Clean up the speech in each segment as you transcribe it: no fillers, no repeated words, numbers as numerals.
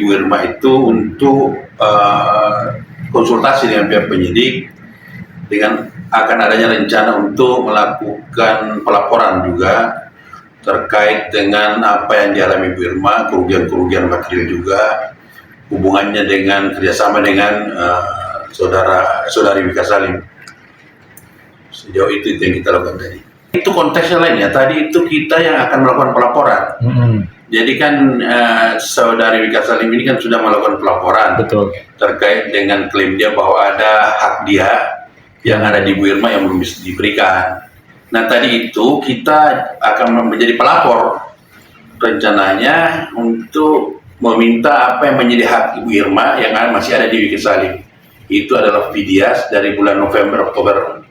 Ibu Irma itu untuk konsultasi dengan pihak penyidik dengan akan adanya rencana untuk melakukan pelaporan juga terkait dengan apa yang dialami Ibu Irma, kerugian-kerugian material juga, hubungannya dengan kerjasama dengan saudari Wika Salim. Sejauh itu yang kita lakukan tadi. Itu konteksnya lain ya. Tadi itu kita yang akan melakukan pelaporan. Jadi kan saudari Wika Salim ini kan sudah melakukan pelaporan. Betul. Terkait dengan klaim dia bahwa ada hak dia yang ada di Ibu Irma yang belum bisa diberikan. Nah tadi itu kita akan menjadi pelapor rencananya untuk meminta apa yang menjadi hak Ibu Irma yang masih ada di Wika Salim. Itu adalah Fidyas dari bulan November, Oktober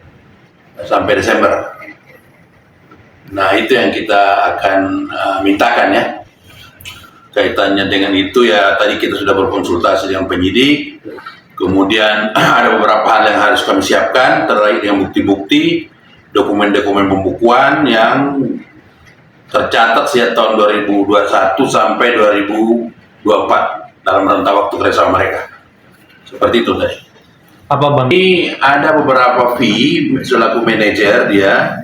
sampai Desember. Nah itu yang kita akan mintakan ya. Kaitannya dengan itu ya tadi kita sudah berkonsultasi dengan penyidik. Kemudian ada beberapa hal yang harus kami siapkan terkait dengan bukti-bukti, dokumen-dokumen pembukuan yang tercatat sejak tahun 2021 sampai 2024 dalam rentang waktu kerjasama mereka. Seperti itu tadi. Apa Bang? Ini ada beberapa fee selaku manajer dia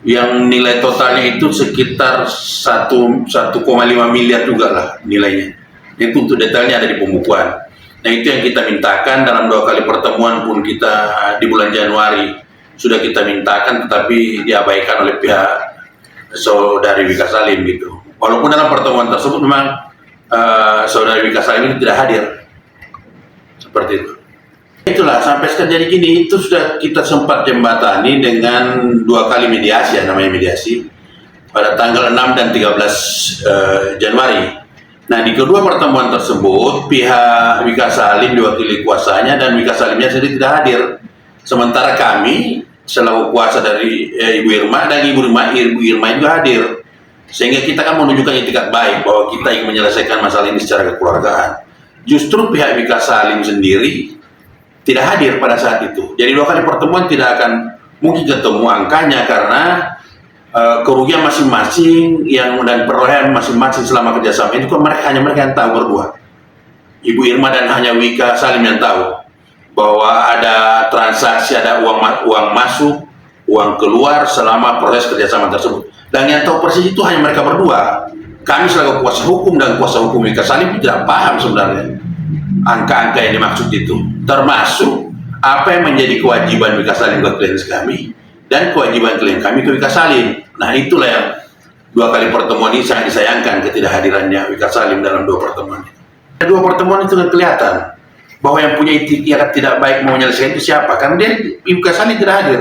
yang nilai totalnya itu sekitar 1,5 miliar juga lah nilainya. Itu untuk detailnya ada di pembukuan. Nah itu yang kita mintakan dalam 2 kali pertemuan pun kita di bulan Januari sudah kita mintakan tetapi diabaikan oleh pihak saudari Wika Salim gitu. Walaupun dalam pertemuan tersebut memang saudari Wika Salim itu tidak hadir. Seperti itu. Itulah sampai sekarang jadi gini itu sudah kita sempat jembatani dengan 2 kali mediasi ya namanya mediasi pada tanggal 6 dan 13 Januari. Nah di kedua pertemuan tersebut pihak Wika Salim diwakili kuasanya dan Wika Salimnya sendiri tidak hadir. Sementara kami selaku kuasa dari Ibu Irma dan Ibu Irma juga hadir. Sehingga kita kan menunjukkan itikat baik bahwa kita ingin menyelesaikan masalah ini secara kekeluargaan. Justru pihak Wika Salim sendiri tidak hadir pada saat itu. Jadi 2 kali pertemuan tidak akan mungkin ketemu angkanya karena kerugian masing-masing yang dan perolehan masing-masing selama kerjasama itu kan hanya mereka yang tahu berdua. Ibu Irma dan hanya Wika Salim yang tahu bahwa ada transaksi, ada uang masuk, uang keluar selama proses kerjasama tersebut. Dan yang tahu persis itu hanya mereka berdua. Kami selaku kuasa hukum dan kuasa hukum Wika Salim tidak paham sebenarnya angka-angka yang dimaksud itu, termasuk apa yang menjadi kewajiban Wika Salim ke klien kami dan kewajiban klien kami ke Wika Salim. Nah itulah yang 2 kali pertemuan ini sangat disayangkan ketidakhadirannya Wika Salim dalam 2 pertemuan itu. 2 pertemuan itu kelihatan bahwa yang punya itikat tidak baik mau menyelesaikan itu siapa, karena dia Wika Salim tidak hadir.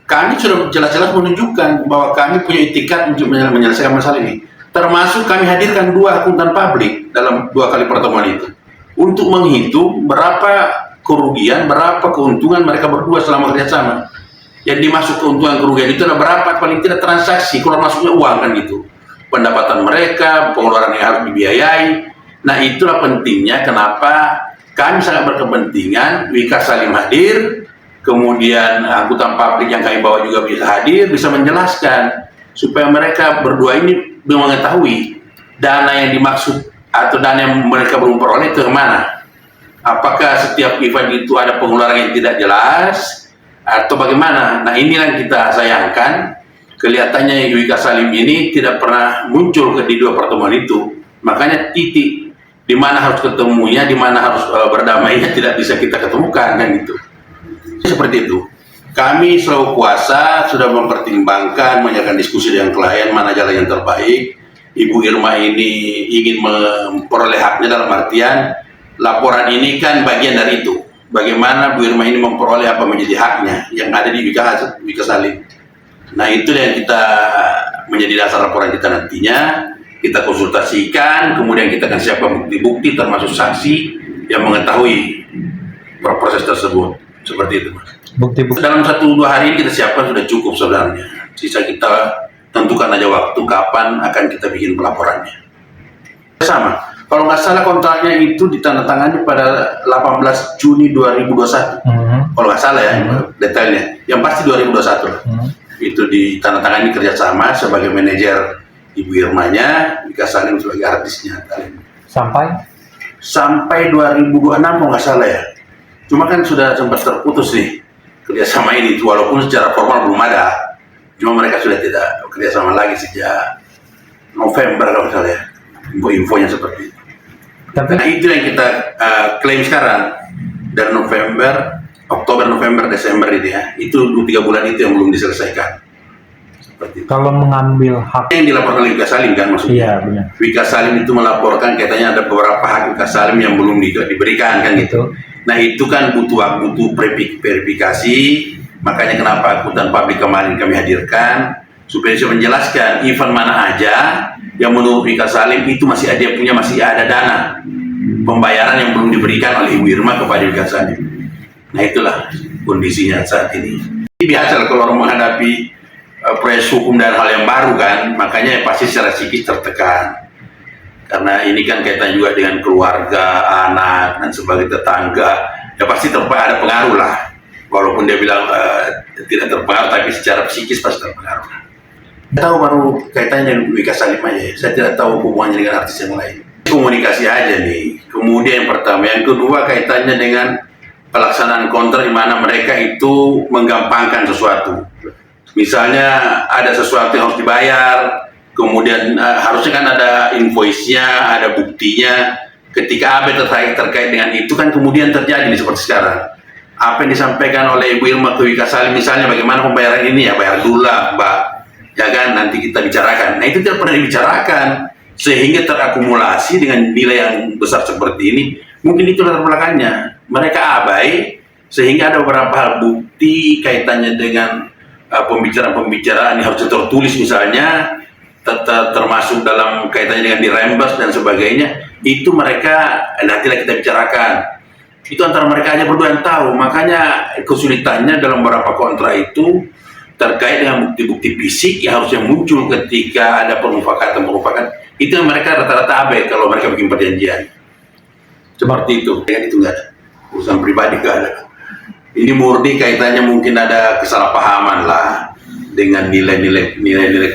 Kami sudah jelas-jelas menunjukkan bahwa kami punya itikat untuk menyelesaikan masalah ini, termasuk kami hadirkan 2 akuntan publik dalam 2 kali pertemuan itu untuk menghitung berapa kerugian, berapa keuntungan mereka berdua selama kerjasama. Yang dimaksud keuntungan kerugian itu adalah berapa paling tidak transaksi, keluar masuknya uang kan gitu. Pendapatan mereka, pengeluaran yang harus dibiayai. Nah itulah pentingnya kenapa kami sangat berkepentingan Wika Salim hadir, kemudian angkutan publik yang kami bawa juga bisa hadir, bisa menjelaskan supaya mereka berdua ini mengetahui dana yang dimaksud atau dana yang mereka belum peroleh itu kemana. Apakah setiap event itu ada pengeluaran yang tidak jelas atau bagaimana? Nah inilah yang kita sayangkan. Kelihatannya Wika Salim ini tidak pernah muncul di 2 pertemuan itu. Makanya titik di mana harus ketemunya, di mana harus berdamainya tidak bisa kita ketemukan kan gitu. Seperti itu. Kami selaku kuasa sudah mempertimbangkan, menyampaikan diskusi dengan klien mana jalan yang terbaik. Ibu Irma ini ingin memperoleh haknya dalam artian laporan ini kan bagian dari itu. Bagaimana Bu Irma ini memperoleh apa menjadi haknya yang ada di Wika Salim. Nah itu yang kita menjadi dasar laporan kita nantinya. Kita konsultasikan, kemudian kita akan siapkan bukti-bukti termasuk saksi yang mengetahui proses tersebut. Seperti itu Mas. Bukti-bukti dalam 1-2 hari ini kita siapkan sudah cukup sebenarnya. Sisa kita tentukan aja waktu kapan akan kita bikin pelaporannya. Sama, kalau nggak salah kontraknya itu ditandatangani pada 18 Juni 2021. Kalau nggak salah ya detailnya. Yang pasti 2021. Itu ditandatangani kerjasama sebagai manajer Ibu Irmanya, Wika Salim sebagai artisnya. sampai 2026 kalau nggak salah ya. Cuma kan sudah sempat terputus nih kerjasama ini, walaupun secara formal belum ada. Cuma mereka sudah tidak kerjasama lagi sejak November kalau nggak salah ya. Info-infonya seperti itu. Nah itu yang kita klaim sekarang dari November, Oktober, November, Desember ini ya. Itu 3 bulan itu yang belum diselesaikan. Kalau mengambil hak yang dilaporkan oleh Wika Salim kan maksudnya. Iya benar. Wika Salim itu melaporkan katanya ada beberapa hak Wika Salim yang belum diberikan kan gitu. Nah itu kan butuh verifikasi, makanya kenapa akuntan publik kemarin kami hadirkan supaya bisa menjelaskan event mana aja yang menurut Wika Salim itu masih ada dana pembayaran yang belum diberikan oleh Ibu Irma kepada Wika Salim. Nah itulah kondisinya saat ini. Ini biasa kalau orang menghadapi proses hukum dan hal yang baru kan, makanya pasti secara psikis tertekan. Karena ini kan kaitannya juga dengan keluarga, anak, dan sebagai tetangga, ya pasti ada pengaruh lah. Walaupun dia bilang tidak terpengaruh, tapi secara psikis pasti terpengaruh. Tahu baru kaitannya dengan Wika Salim aja, saya tidak tahu hubungannya dengan artis yang lain. Komunikasi aja nih. Kemudian yang pertama, yang kedua kaitannya dengan pelaksanaan kontrak di mana mereka itu menggampangkan sesuatu. Misalnya ada sesuatu yang harus dibayar, kemudian harusnya kan ada invoice-nya, ada buktinya. Ketika AB terkait dengan itu kan kemudian terjadi seperti sekarang. Apa yang disampaikan oleh Ibu Irma ke Wika Salim misalnya bagaimana pembayaran ini ya, bayar dulu lah Mbak, ya kan nanti kita bicarakan. Nah itu tidak pernah dibicarakan sehingga terakumulasi dengan nilai yang besar seperti ini. Mungkin itu latar belakangnya. Mereka abai sehingga ada beberapa hal bukti kaitannya dengan pembicaraan yang harus tertulis misalnya, termasuk dalam kaitannya dengan dirembas dan sebagainya, itu mereka nantilah kita bicarakan. Itu antara mereka aja berdua yang tahu. Makanya kesulitannya dalam beberapa kontrak itu terkait dengan bukti-bukti fisik yang harusnya muncul ketika ada permufakatan. Itu yang mereka rata-rata abai kalau mereka bikin perjanjian. Seperti itu. Kan itu nggak ada. Urusan pribadi nggak ada. Ini murni kaitannya mungkin ada kesalahpahaman lah dengan nilai-nilai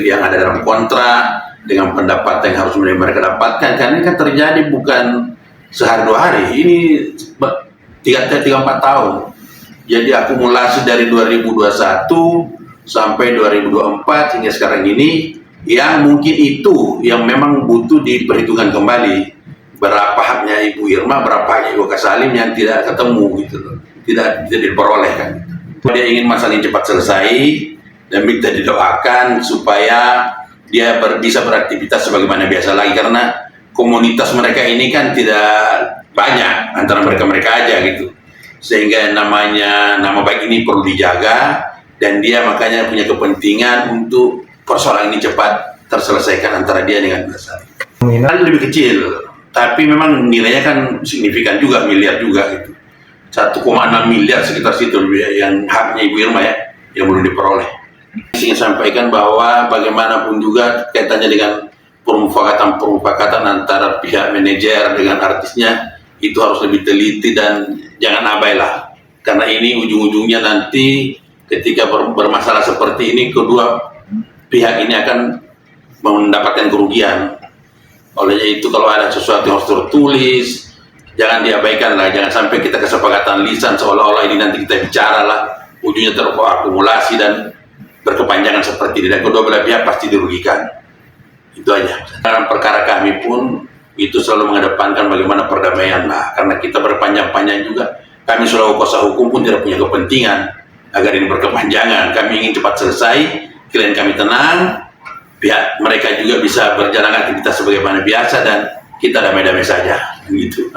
yang ada dalam kontrak, dengan pendapatan yang harus mereka dapatkan. Karena ini kan terjadi bukan sehari 2 hari, ini 3-4 tahun. Jadi akumulasi dari 2021 sampai 2024 hingga sekarang ini, yang mungkin itu yang memang butuh diperhitungkan kembali. Berapa haknya Ibu Irma, berapa haknya Wika Salim yang tidak ketemu gitu loh. Tidak diperoleh kan. Dia ingin masalah ini cepat selesai dan minta didoakan supaya dia bisa beraktivitas sebagaimana biasa lagi, karena komunitas mereka ini kan tidak banyak antara mereka aja gitu, sehingga nama baik ini perlu dijaga dan dia makanya punya kepentingan untuk persoalan ini cepat terselesaikan antara dia dengan Wika Salim. Lebih kecil tapi memang nilainya kan signifikan juga, miliar juga gitu. 1,6 miliar sekitar situ yang haknya Ibu Irma ya, yang belum diperoleh. Saya ingin sampaikan bahwa bagaimanapun juga kaitannya dengan permufakatan antara pihak manajer dengan artisnya itu harus lebih teliti dan jangan abai lah. Karena ini ujung-ujungnya nanti ketika bermasalah seperti ini, kedua pihak ini akan mendapatkan kerugian. Olehnya itu kalau ada sesuatu yang harus tertulis, jangan diabaikan lah, jangan sampai kita kesepakatan lisan seolah-olah ini nanti kita bicara lah, ujungnya terakumulasi dan berkepanjangan seperti ini, dan kedua belah pihak pasti dirugikan. Itu aja. Dalam perkara kami pun itu selalu mengedepankan bagaimana perdamaian lah, karena kita berpanjang-panjang juga. Kami selalu kuasa hukum pun tidak punya kepentingan agar ini berkepanjangan. Kami ingin cepat selesai, klien kami tenang, pihak mereka juga bisa berjalan aktivitas sebagaimana biasa dan kita damai-damai saja gitu.